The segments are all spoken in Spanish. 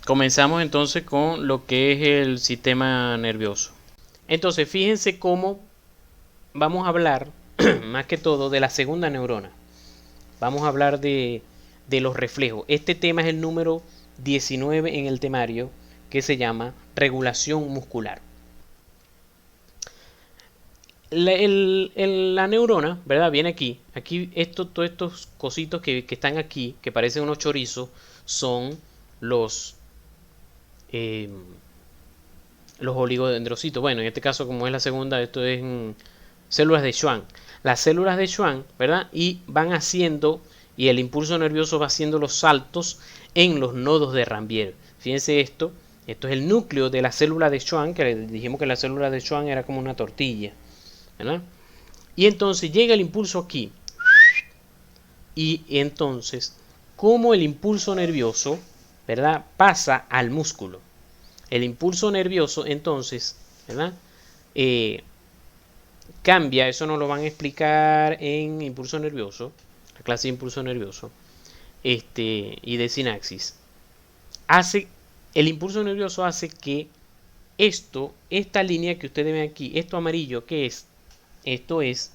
Comenzamos entonces con lo que es el sistema nervioso. Entonces, fíjense cómo vamos a hablar más que todo de la segunda neurona. Vamos a hablar de los reflejos. Este tema es el número 19 en el temario, que se llama regulación muscular. La neurona, ¿verdad? Viene aquí. Aquí todos estos cositos que están aquí, que parecen unos chorizos, son eh, los oligodendrocitos. Bueno, en este caso, como es la segunda, esto es células de Schwann. Las células de Schwann, ¿verdad? Y van haciendo, y el impulso nervioso va haciendo los saltos en los nodos de Ranvier. Fíjense esto es el núcleo de la célula de Schwann, que dijimos que la célula de Schwann era como una tortilla, ¿verdad? Y entonces llega el impulso aquí, y entonces, como el impulso nervioso, ¿verdad? Pasa al músculo. El impulso nervioso, entonces, ¿verdad? Cambia, eso nos lo van a explicar en impulso nervioso, la clase de impulso nervioso, y de sinapsis. El impulso nervioso hace que esta línea que ustedes ven aquí, esto amarillo, ¿qué es? Esto es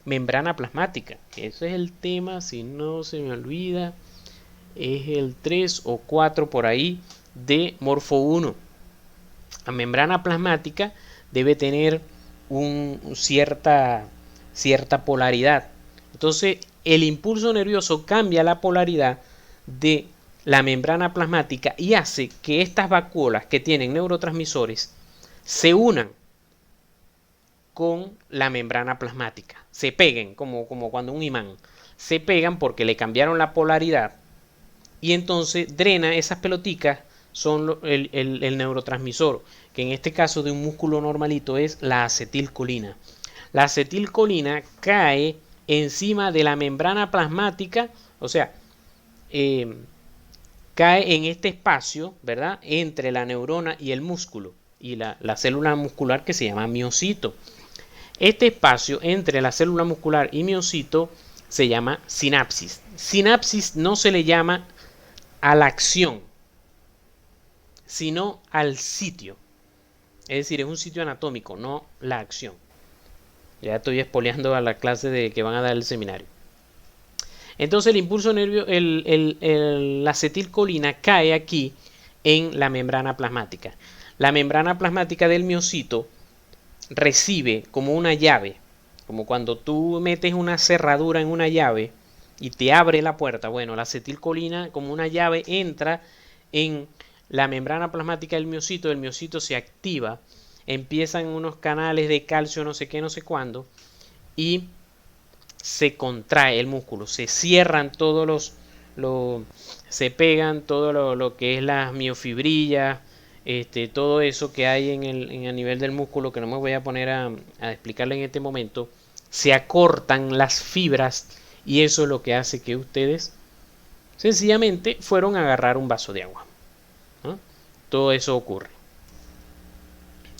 membrana plasmática. Ese es el tema, si no se me olvida, es el 3 o 4 por ahí de Morfo 1. La membrana plasmática debe tener cierta polaridad. Entonces, el impulso nervioso cambia la polaridad de la membrana plasmática y hace que estas vacuolas que tienen neurotransmisores se unan con la membrana plasmática, se peguen como cuando un imán, se pegan porque le cambiaron la polaridad y entonces drena esas peloticas, son el neurotransmisor, que en este caso de un músculo normalito es la acetilcolina. La acetilcolina cae encima de la membrana plasmática, o sea, cae en este espacio, ¿verdad? Entre la neurona y el músculo y la célula muscular que se llama miocito. Este espacio entre la célula muscular y miocito se llama sinapsis. Sinapsis no se le llama a la acción, sino al sitio. Es decir, es un sitio anatómico, no la acción. Ya estoy espoleando a la clase de que van a dar el seminario. Entonces el impulso nervioso, la acetilcolina cae aquí en la membrana plasmática. La membrana plasmática del miocito recibe como una llave, como cuando tú metes una cerradura en una llave y te abre la puerta. Bueno, la acetilcolina como una llave entra en la membrana plasmática del miocito, el miocito se activa, empiezan unos canales de calcio no sé qué, no sé cuándo, y se contrae el músculo, se cierran todos se pegan todo lo que es las miofibrillas, todo eso que hay a nivel del músculo, que no me voy a poner a explicarle en este momento, se acortan las fibras y eso es lo que hace que ustedes sencillamente fueron a agarrar un vaso de agua. ¿No? Todo eso ocurre.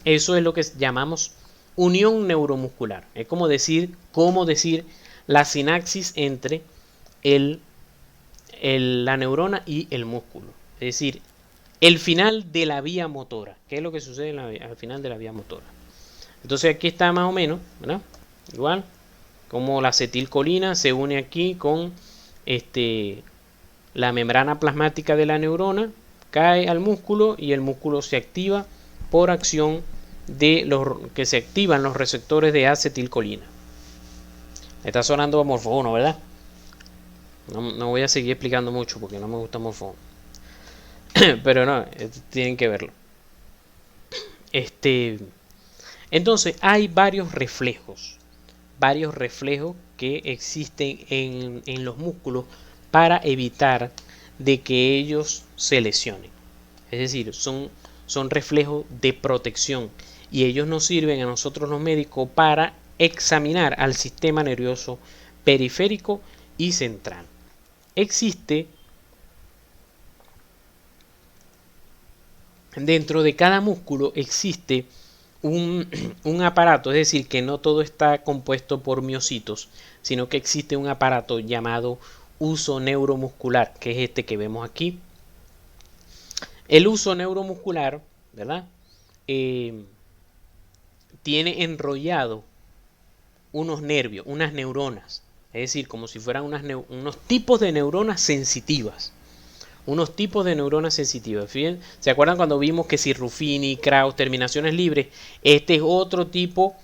Eso es lo que llamamos unión neuromuscular. Es como decir la sinapsis entre la neurona y el músculo. Es decir, el final de la vía motora. ¿Qué es lo que sucede al final de la vía motora? Entonces aquí está más o menos, ¿verdad? Igual, como la acetilcolina se une aquí con la membrana plasmática de la neurona, cae al músculo y el músculo se activa por acción de que se activan los receptores de acetilcolina. Está sonando Morfo 1, ¿verdad? No voy a seguir explicando mucho porque no me gusta Morfo 1. Pero no, tienen que verlo. Entonces hay varios reflejos que existen en los músculos para evitar de que ellos se lesionen. Es decir, son reflejos de protección y ellos nos sirven a nosotros los médicos para examinar al sistema nervioso periférico y central. Existe dentro de cada músculo existe un aparato, es decir, que no todo está compuesto por miocitos, sino que existe un aparato llamado uso neuromuscular, que es este que vemos aquí. El uso neuromuscular, ¿verdad? Eh, Tiene enrollado unos nervios, unas neuronas, es decir, como si fueran unos tipos de neuronas sensitivas. Unos tipos de neuronas sensitivas. Fíjense, ¿se acuerdan cuando vimos que si Ruffini, Krauss, terminaciones libres? Este es otro tipo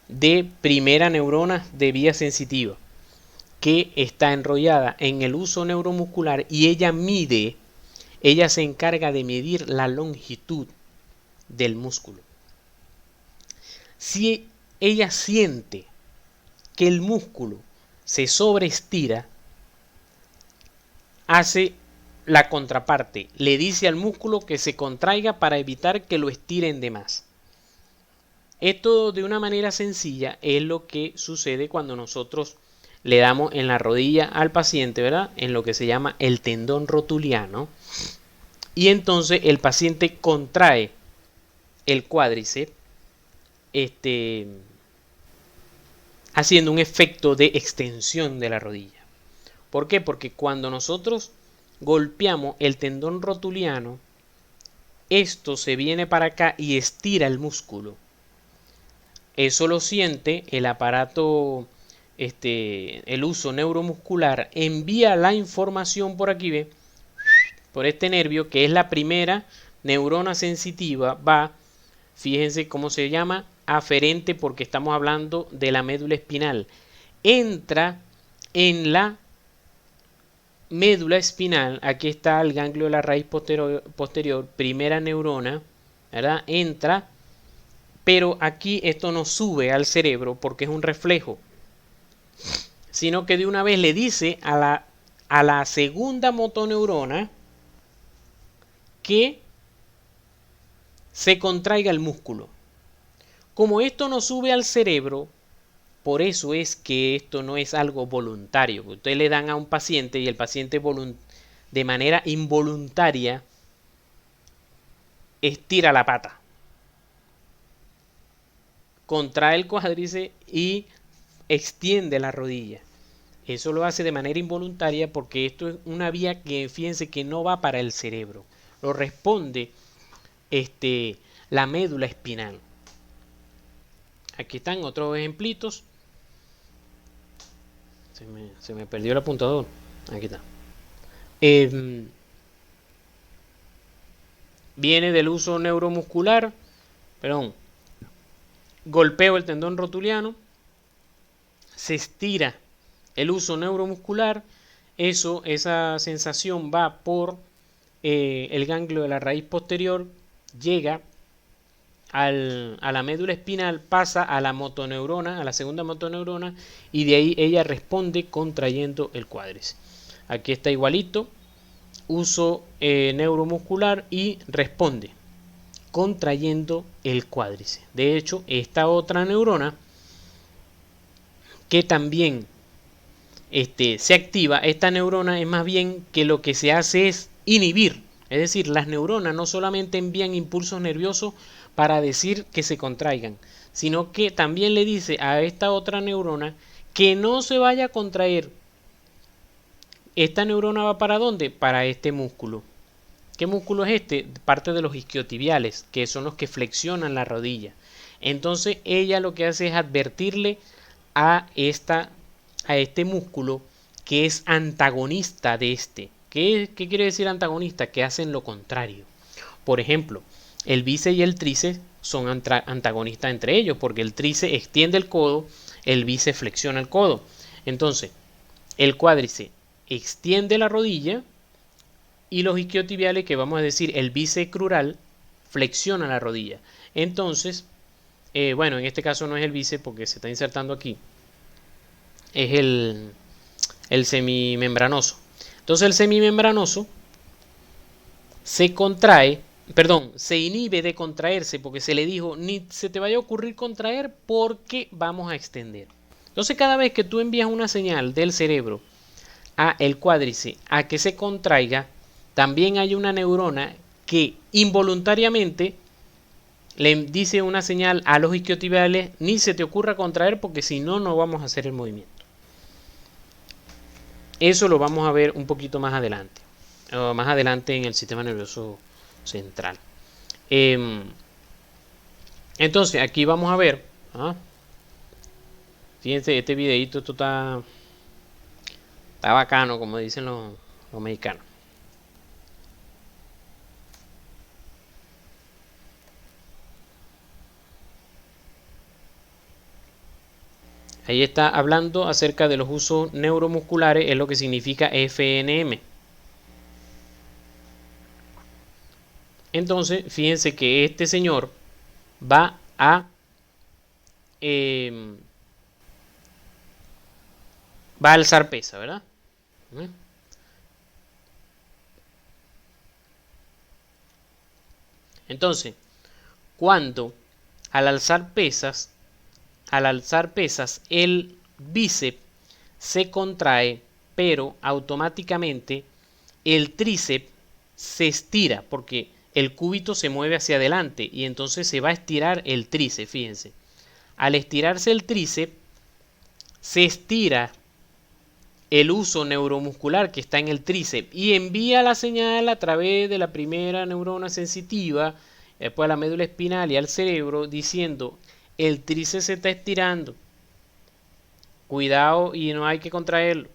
de primera neurona de vía sensitiva que está enrollada en el uso neuromuscular y ella se encarga de medir la longitud del músculo. Si ella siente que el músculo se sobreestira, hace la contraparte, le dice al músculo que se contraiga para evitar que lo estiren de más. Esto de una manera sencilla es lo que sucede cuando nosotros le damos en la rodilla al paciente, ¿verdad? En lo que se llama el tendón rotuliano. Y entonces el paciente contrae el cuádriceps, haciendo un efecto de extensión de la rodilla. ¿Por qué? Porque cuando nosotros golpeamos el tendón rotuliano, esto se viene para acá y estira el músculo. Eso lo siente el aparato, el uso neuromuscular, envía la información por aquí, ¿ve? Por este nervio, que es la primera neurona sensitiva, va, fíjense cómo se llama, aferente, porque estamos hablando de la médula espinal. Entra en la médula espinal, aquí está el ganglio de la raíz posterior, primera neurona, ¿verdad? Entra, pero aquí esto no sube al cerebro porque es un reflejo, sino que de una vez le dice a la segunda motoneurona que se contraiga el músculo. Como esto no sube al cerebro, por eso es que esto no es algo voluntario. Ustedes le dan a un paciente y el paciente de manera involuntaria estira la pata, contrae el cuádriceps y extiende la rodilla. Eso lo hace de manera involuntaria porque esto es una vía que, fíjense, que no va para el cerebro. Lo responde la médula espinal. Aquí están otros ejemplitos. Se me perdió el apuntador. Aquí está. Viene del uso neuromuscular. Perdón. Golpeo el tendón rotuliano. Se estira el uso neuromuscular. Esa sensación va por el ganglio de la raíz posterior. Llega a la médula espinal, pasa a la motoneurona, a la segunda motoneurona, y de ahí ella responde contrayendo el cuádriceps. Aquí está igualito, uso neuromuscular y responde contrayendo el cuádriceps. De hecho, esta otra neurona que también se activa, esta neurona es más bien que lo que se hace es inhibir. Es decir, las neuronas no solamente envían impulsos nerviosos para decir que se contraigan, sino que también le dice a esta otra neurona que no se vaya a contraer. ¿Esta neurona va para dónde? Para este músculo. ¿Qué músculo es este? Parte de los isquiotibiales, que son los que flexionan la rodilla. Entonces ella lo que hace es advertirle a este músculo que es antagonista de este. ¿Qué quiere decir antagonista? Que hacen lo contrario. Por ejemplo, el bíceps y el tríceps son antagonistas entre ellos, porque el tríceps extiende el codo, el bíceps flexiona el codo. Entonces, el cuádriceps extiende la rodilla y los isquiotibiales, que vamos a decir el bíceps crural, flexiona la rodilla. Entonces, bueno, en este caso no es el bíceps porque se está insertando aquí, es el semimembranoso. Entonces el semimembranoso se contrae, perdón, se inhibe de contraerse porque se le dijo, ni se te vaya a ocurrir contraer porque vamos a extender. Entonces cada vez que tú envías una señal del cerebro a el cuádriceps a que se contraiga, también hay una neurona que involuntariamente le dice una señal a los isquiotibiales, ni se te ocurra contraer porque si no, no vamos a hacer el movimiento. Eso lo vamos a ver un poquito más adelante en el sistema nervioso central. Entonces, aquí vamos a ver. Fíjense, este videito, esto está bacano, como dicen los mexicanos. Ahí está hablando acerca de los usos neuromusculares, es lo que significa FNM. Entonces, fíjense que este señor va a alzar pesa, ¿verdad? Entonces, cuando al alzar pesas, el bíceps se contrae, pero automáticamente el tríceps se estira porque el cúbito se mueve hacia adelante y entonces se va a estirar el tríceps, fíjense. Al estirarse el tríceps, se estira el uso neuromuscular que está en el tríceps y envía la señal a través de la primera neurona sensitiva, después a la médula espinal y al cerebro, diciendo: el tríceps se está estirando, cuidado y no hay que contraerlo.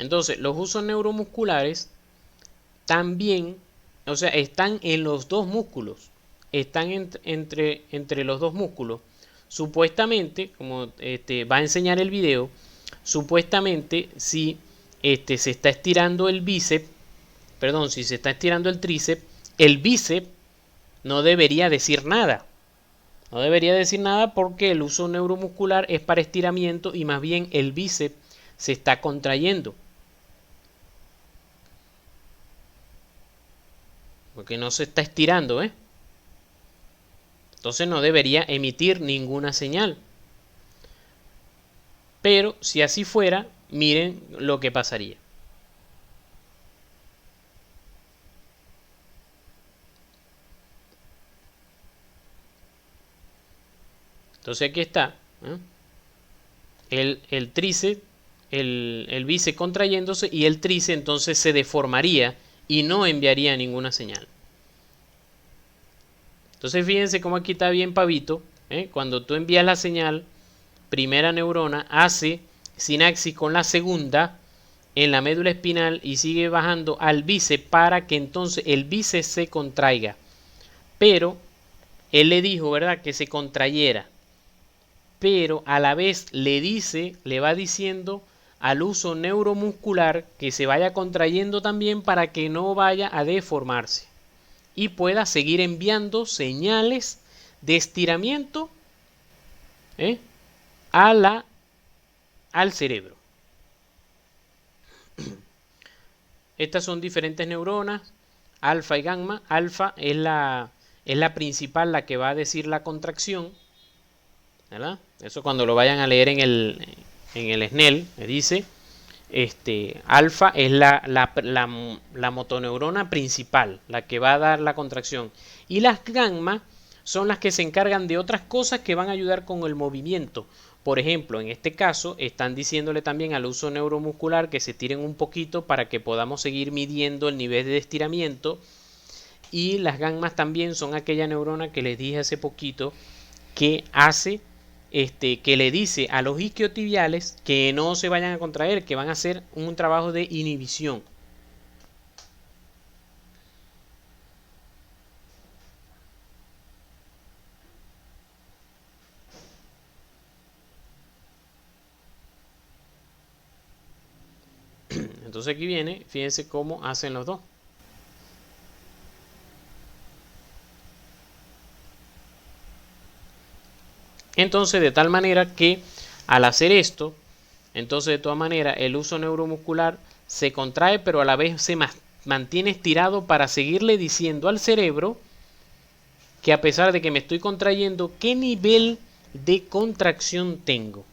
Entonces, los usos neuromusculares también, o sea, están en los dos músculos, están entre los dos músculos. Supuestamente, como va a enseñar el video, supuestamente si se está estirando el bíceps, perdón, si se está estirando el tríceps, el bíceps no debería decir nada. No debería decir nada porque el uso neuromuscular es para estiramiento y más bien el bíceps se está contrayendo. Porque no se está estirando, ¿eh? Entonces no debería emitir ninguna señal. Pero si así fuera, miren lo que pasaría. Entonces aquí está, ¿eh? el tríceps, el bíceps contrayéndose y el tríceps entonces se deformaría y no enviaría ninguna señal. Entonces fíjense cómo aquí está bien pavito, ¿eh? Cuando tú envías la señal, primera neurona hace sinapsis con la segunda en la médula espinal y sigue bajando al bíceps para que entonces el bíceps se contraiga. Pero él le dijo, ¿verdad?, que se contrayera. Pero a la vez le va diciendo al uso neuromuscular que se vaya contrayendo también para que no vaya a deformarse y pueda seguir enviando señales de estiramiento al cerebro. Estas son diferentes neuronas, alfa y gamma. Alfa es la principal, la que va a decir la contracción, ¿verdad? Eso cuando lo vayan a leer en el SNEL, me dice, alfa es la motoneurona principal, la que va a dar la contracción. Y las gamma son las que se encargan de otras cosas que van a ayudar con el movimiento. Por ejemplo, en este caso, están diciéndole también al uso neuromuscular que se tiren un poquito para que podamos seguir midiendo el nivel de estiramiento. Y las gammas también son aquella neurona que les dije hace poquito que hace que le dice a los isquiotibiales que no se vayan a contraer, que van a hacer un trabajo de inhibición. Entonces aquí viene, fíjense cómo hacen los dos. Entonces, de tal manera que al hacer esto, entonces de todas maneras el uso neuromuscular se contrae, pero a la vez se mantiene estirado para seguirle diciendo al cerebro que a pesar de que me estoy contrayendo, ¿qué nivel de contracción tengo?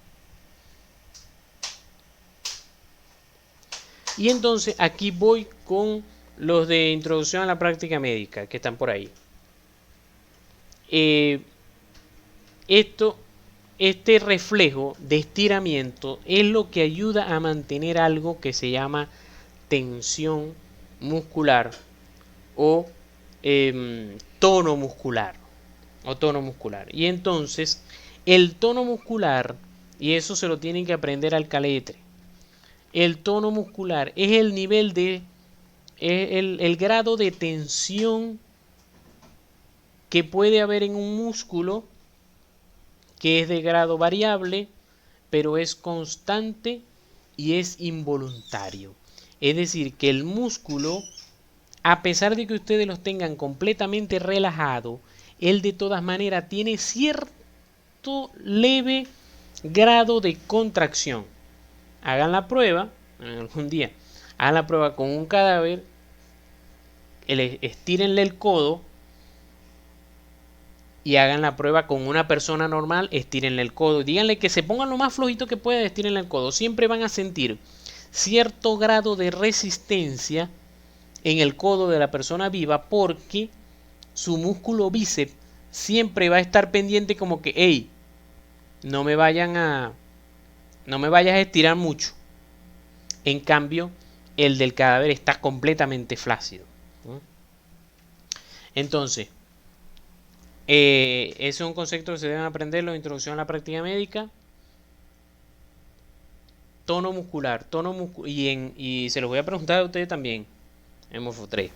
Y entonces aquí voy con los de introducción a la práctica médica que están por ahí. Eh, esto, este reflejo de estiramiento es lo que ayuda a mantener algo que se llama tensión muscular o tono muscular y entonces el tono muscular, y eso se lo tienen que aprender al caletre, el tono muscular es el nivel de el grado de tensión que puede haber en un músculo, que es de grado variable pero es constante y es involuntario. Es decir, que el músculo, a pesar de que ustedes los tengan completamente relajados, él de todas maneras tiene cierto leve grado de contracción. Hagan la prueba, algún día, hagan la prueba con un cadáver, estírenle el codo y hagan la prueba con una persona normal, estírenle el codo. Díganle que se pongan lo más flojito que pueda, estírenle el codo. Siempre van a sentir cierto grado de resistencia en el codo de la persona viva porque su músculo bíceps siempre va a estar pendiente como que, hey, no me vayas a estirar mucho. En cambio, el del cadáver está completamente flácido. Entonces, ese es un concepto que se deben aprender, la introducción a la práctica médica. Tono muscular, y se los voy a preguntar a ustedes también en Morfo 3.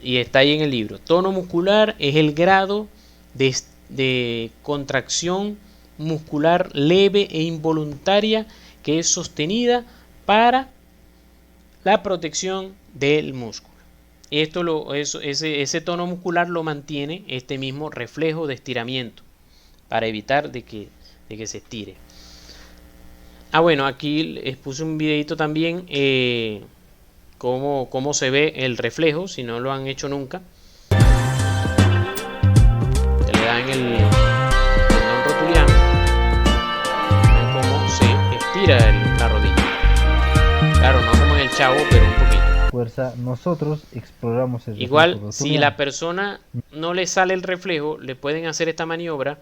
Y está ahí en el libro. Tono muscular es el grado de contracción muscular leve e involuntaria que es sostenida para la protección del músculo. Ese tono muscular lo mantiene este mismo reflejo de estiramiento para evitar de que se estire. Bueno, aquí les puse un videito también cómo se ve el reflejo, si no lo han hecho nunca. Se le da en el tendón rotuliano, ven cómo se estira la rodilla. Claro, no como en el chavo, pero un poquito. Fuerza, nosotros exploramos el igual reflejo si la persona no le sale el reflejo, le pueden hacer esta maniobra.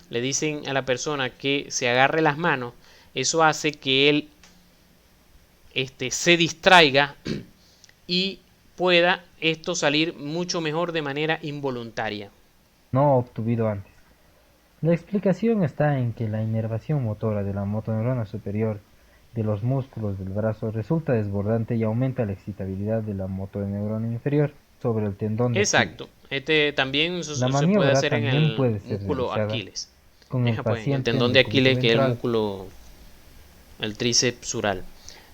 Le dicen a la persona que se agarre las manos. Eso hace que él se distraiga y pueda esto salir mucho mejor de manera involuntaria. no obtuvido antes. La explicación está en que la inervación motora de la motoneurona superior de los músculos del brazo resulta desbordante y aumenta la excitabilidad de la motoneurona inferior sobre el tendón de Exacto. También la se puede maniobra hacer en también el puede ser músculo realizada Aquiles. con el En el paciente en tendón de decúbito Aquiles, que es el ventral. músculo, el tríceps sural.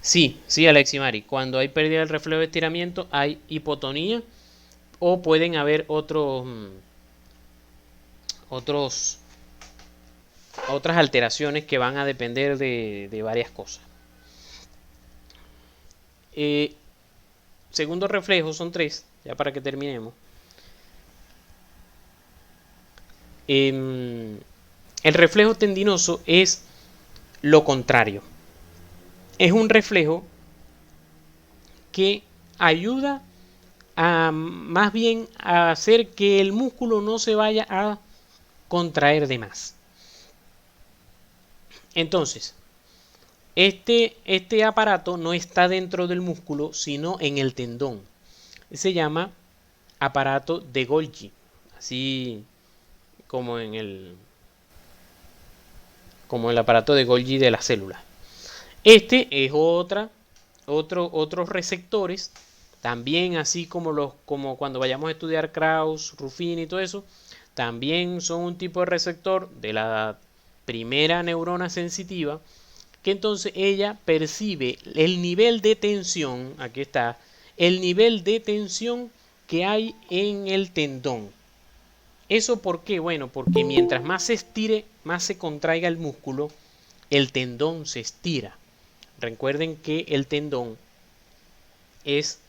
Sí, Aleximari, cuando hay pérdida del reflejo de estiramiento hay hipotonía o pueden haber otras alteraciones que van a depender de varias cosas. Segundo reflejo, son 3, ya para que terminemos. El reflejo tendinoso es lo contrario. Es un reflejo que ayuda a más bien a hacer que el músculo no se vaya a contraer de más. Entonces, este aparato no está dentro del músculo, sino en el tendón. Se llama aparato de Golgi, así como el aparato de Golgi de la célula. Este es otros receptores, también así como cuando vayamos a estudiar Krauss, Ruffini y todo eso, también son un tipo de receptor de la primera neurona sensitiva, que entonces ella percibe el nivel de tensión, aquí está, el nivel de tensión que hay en el tendón. ¿Eso por qué? Bueno, porque mientras más se estire, más se contraiga el músculo, el tendón se estira. Recuerden que el tendón es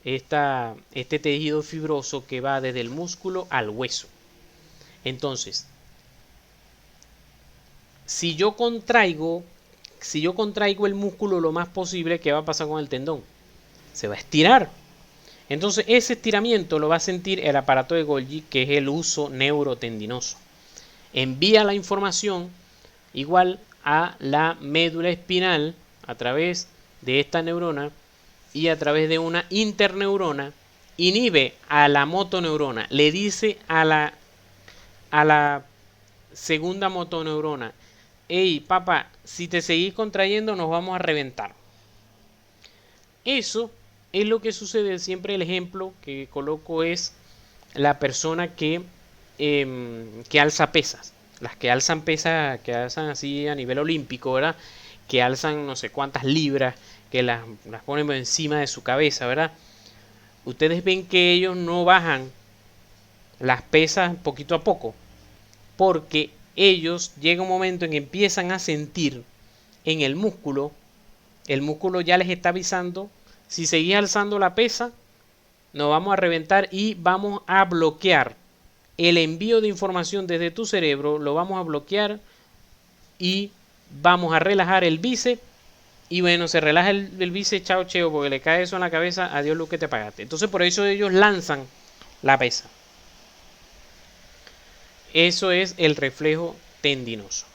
este tejido fibroso que va desde el músculo al hueso. Entonces, si yo contraigo el músculo lo más posible, ¿qué va a pasar con el tendón? Se va a estirar. Entonces ese estiramiento lo va a sentir el aparato de Golgi, que es el uso neurotendinoso. Envía la información igual a la médula espinal a través de esta neurona y a través de una interneurona inhibe a la motoneurona, le dice a la segunda motoneurona: hey papá, si te seguís contrayendo nos vamos a reventar. Eso es lo que sucede. Siempre el ejemplo que coloco es la persona que alza pesas. Las que alzan pesas, que alzan así a nivel olímpico, ¿verdad? Que alzan no sé cuántas libras, que las ponen encima de su cabeza, ¿verdad? Ustedes ven que ellos no bajan las pesas poquito a poco, porque ellos llega un momento en que empiezan a sentir en el músculo ya les está avisando: si seguís alzando la pesa, nos vamos a reventar y vamos a bloquear el envío de información desde tu cerebro, lo vamos a bloquear y vamos a relajar el bíceps. Y bueno, se relaja el bíceps, chao cheo, porque le cae eso en la cabeza, adiós lo que te pagaste. Entonces por eso ellos lanzan la pesa. Eso es el reflejo tendinoso.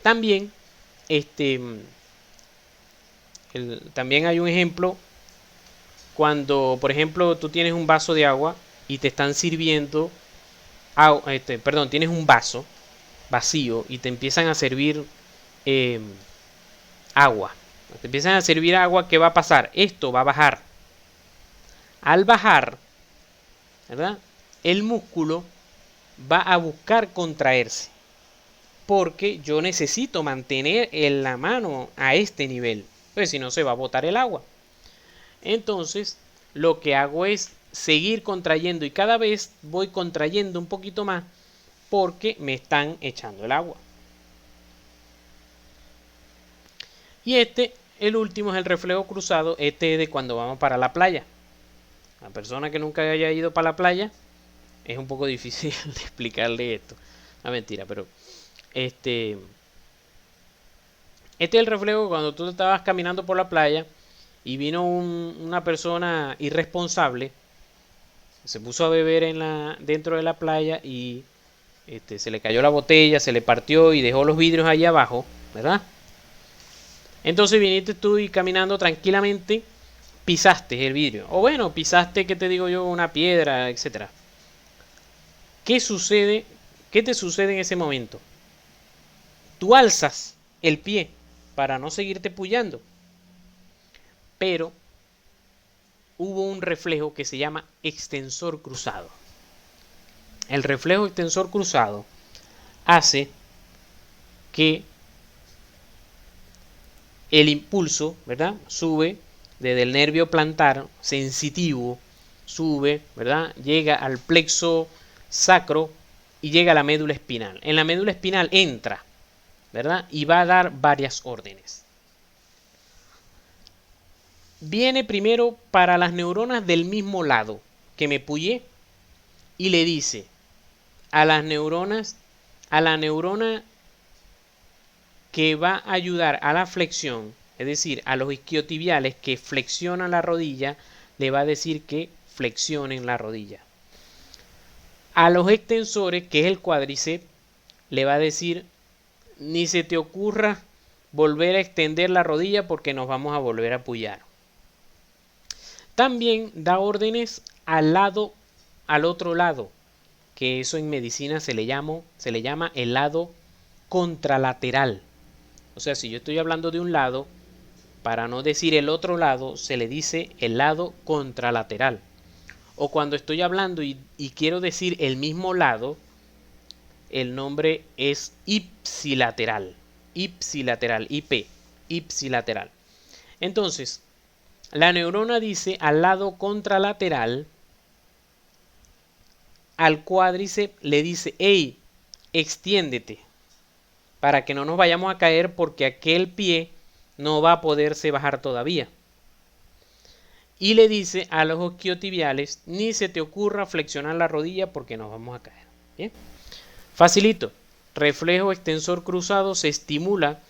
También, también hay un ejemplo cuando, por ejemplo, tú tienes un vaso de agua y te están sirviendo, tienes un vaso vacío y te empiezan a servir agua. Te empiezan a servir agua, ¿qué va a pasar? Esto va a bajar. Al bajar, ¿verdad? El músculo va a buscar contraerse, porque yo necesito mantener en la mano a este nivel, pues si no se va a botar el agua. Entonces lo que hago es seguir contrayendo y cada vez voy contrayendo un poquito más porque me están echando el agua. Y el último es el reflejo cruzado. Este es de cuando vamos para la playa. La persona que nunca haya ido para la playa, es un poco difícil de explicarle esto. No, mentira, pero este es el reflejo cuando tú estabas caminando por la playa y vino una persona irresponsable, se puso a beber dentro de la playa y se le cayó la botella, se le partió y dejó los vidrios allá abajo, ¿verdad? Entonces viniste tú y caminando tranquilamente pisaste el vidrio. O bueno, pisaste, ¿qué te digo yo? Una piedra, etcétera. ¿Qué sucede? ¿Qué te sucede en ese momento? Tú alzas el pie para no seguirte pullando. Pero hubo un reflejo que se llama extensor cruzado. El reflejo extensor cruzado hace que el impulso, ¿verdad? Sube desde el nervio plantar sensitivo, sube, ¿verdad? Llega al plexo sacro y llega a la médula espinal. En la médula espinal entra, ¿verdad? Y va a dar varias órdenes. Viene primero para las neuronas del mismo lado que me puyé y le dice a las neuronas, a la neurona que va a ayudar a la flexión, es decir, a los isquiotibiales que flexionan la rodilla, le va a decir que flexionen la rodilla. A los extensores, que es el cuádriceps, le va a decir: ni se te ocurra volver a extender la rodilla porque nos vamos a volver a puyar. También da órdenes al otro lado, que eso en medicina se le llama el lado contralateral. O sea, si yo estoy hablando de un lado, para no decir el otro lado, se le dice el lado contralateral. O cuando estoy hablando y quiero decir el mismo lado, el nombre es ipsilateral. Ipsilateral, IP, ipsilateral. Entonces, la neurona dice al lado contralateral, al cuádriceps le dice: hey, extiéndete, para que no nos vayamos a caer porque aquel pie no va a poderse bajar todavía. Y le dice a los isquiotibiales: ni se te ocurra flexionar la rodilla porque nos vamos a caer. ¿Bien? Facilito. Reflejo extensor cruzado, se estimula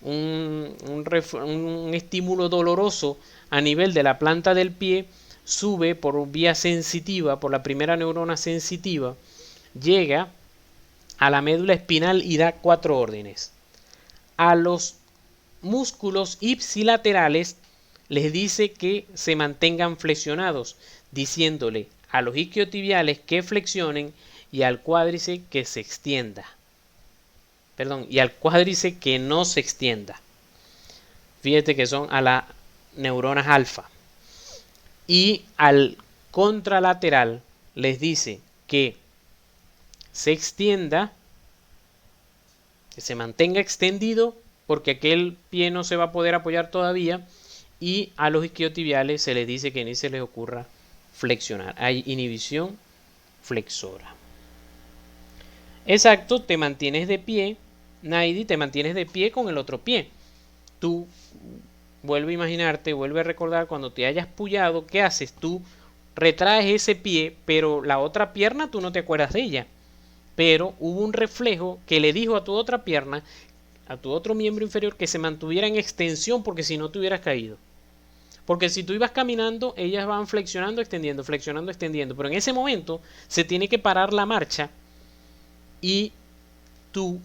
un estímulo doloroso a nivel de la planta del pie sube por vía sensitiva, por la primera neurona sensitiva, llega a la médula espinal y da 4 órdenes. A los músculos ipsilaterales les dice que se mantengan flexionados, diciéndole a los isquiotibiales que flexionen y al cuádriceps que se extienda. Perdón, y al cuádriceps que no se extienda. Fíjate que son a las neuronas alfa. Y al contralateral les dice que se extienda, que se mantenga extendido, porque aquel pie no se va a poder apoyar todavía. Y a los isquiotibiales se les dice que ni se les ocurra flexionar. Hay inhibición flexora. Exacto, te mantienes de pie, Naidi, te mantienes de pie con el otro pie. Tú vuelve a imaginarte, vuelve a recordar cuando te hayas puyado, ¿qué haces? Tú retraes ese pie, pero la otra pierna tú no te acuerdas de ella. Pero hubo un reflejo que le dijo a tu otra pierna, a tu otro miembro inferior, que se mantuviera en extensión, porque si no te hubieras caído. Porque si tú ibas caminando, ellas van flexionando, extendiendo, pero en ese momento se tiene que parar la marcha y tu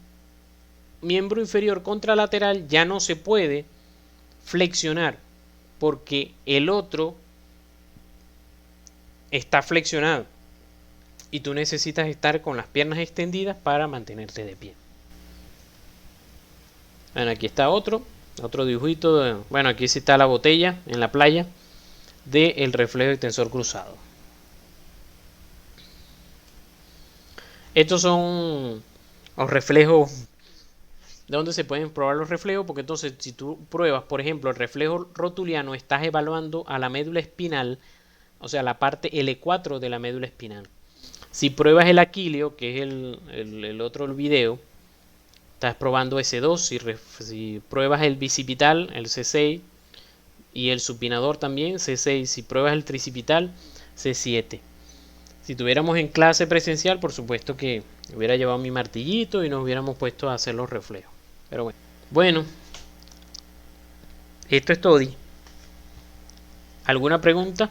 miembro inferior contralateral ya no se puede flexionar porque el otro está flexionado y tú necesitas estar con las piernas extendidas para mantenerte de pie. Bueno, aquí está otro dibujito. Bueno, aquí sí está la botella en la playa del reflejo extensor cruzado. Estos son los reflejos. ¿De dónde se pueden probar los reflejos? Porque entonces si tú pruebas, por ejemplo, el reflejo rotuliano, estás evaluando a la médula espinal, o sea, la parte L4 de la médula espinal. Si pruebas el aquileo, que es el otro video, estás probando S2. Si pruebas el bicipital, el C6, y el supinador también, C6. Si pruebas el tricipital, C7. Si tuviéramos en clase presencial, por supuesto que hubiera llevado mi martillito y nos hubiéramos puesto a hacer los reflejos. Pero bueno. Bueno, esto es todo. ¿Alguna pregunta?